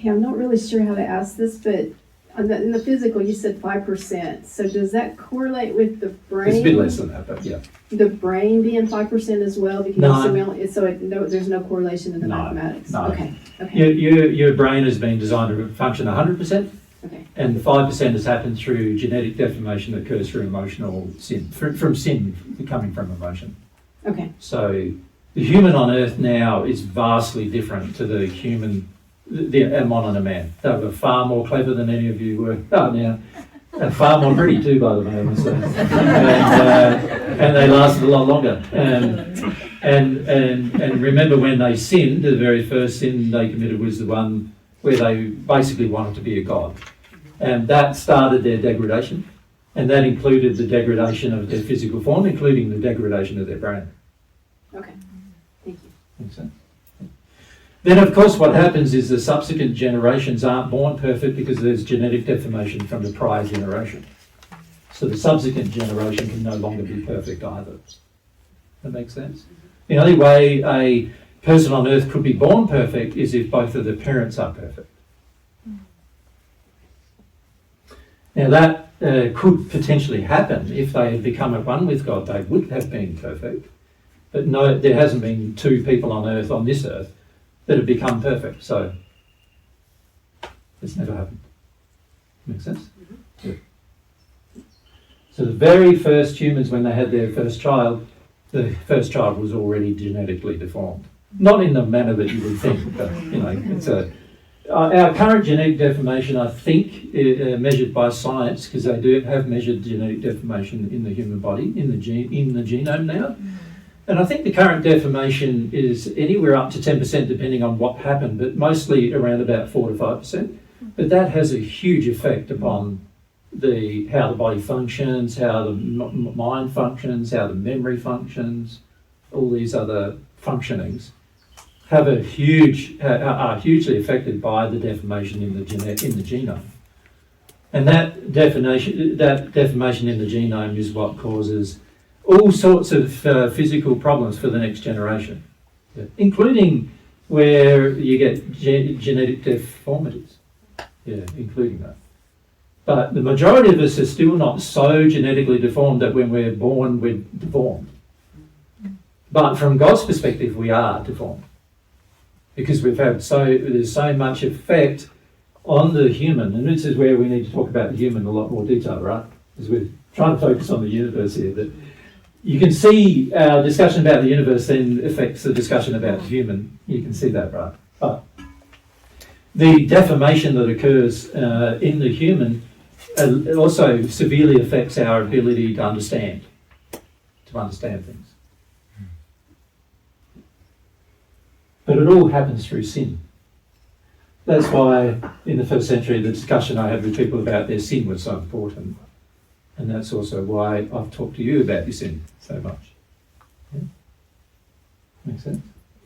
Okay, I'm not really sure how to ask this, but in the physical, you said 5%. So does that correlate with the brain? It's a bit less than that, but yeah. The brain being 5% as well? Because there's no correlation in the mathematics? No. Okay. Your brain has been designed to function 100%. Okay. And the 5% has happened through genetic deformation that occurs through emotional sin, from sin coming from emotion. Okay. So the human on Earth now is vastly different to the human, a mon and a man. They were far more clever than any of you were now, and far more pretty too, by the way, I must say. And they lasted a lot longer. And remember, when they sinned, the very first sin they committed was the one where they basically wanted to be a god. And that started their degradation. And that included the degradation of their physical form, including the degradation of their brain. Okay, thank you. Makes sense? Then, of course, what happens is the subsequent generations aren't born perfect because there's genetic deformation from the prior generation. So the subsequent generation can no longer be perfect either. That makes sense? The only way a person on Earth could be born perfect is if both of the parents are perfect. Now that could potentially happen if they had become at one with God. They would have been perfect. But no, there hasn't been two people on Earth, on this Earth, that have become perfect. So it's never happened. Make sense? Mm-hmm. Yeah. So the very first humans, when they had their first child, the first child was already genetically deformed. Not in the manner that you would think, but it's our current genetic deformation, I think, measured by science, because they do have measured genetic deformation in the human body, in the genome now. And I think the current deformation is anywhere up to 10%, depending on what happened, but mostly around about 4 to 5%. But that has a huge effect upon how the body functions, how the mind functions, how the memory functions, all these other functionings are hugely affected by the deformation in the genome. And that deformation in the genome is what causes all sorts of physical problems for the next generation, including where you get genetic deformities, including that. But the majority of us are still not so genetically deformed that when we're born, we're deformed. But from God's perspective, we are deformed. Because there's so much effect on the human, and this is where we need to talk about the human in a lot more detail, right? Because we're trying to focus on the universe here. That you can see our discussion about the universe then affects the discussion about the human. You can see that, right? But the deformation that occurs in the human also severely affects our ability to understand things. But it all happens through sin. That's why in the first century the discussion I had with people about their sin was so important. And that's also why I've talked to you about your sin so much. Yeah? Makes sense?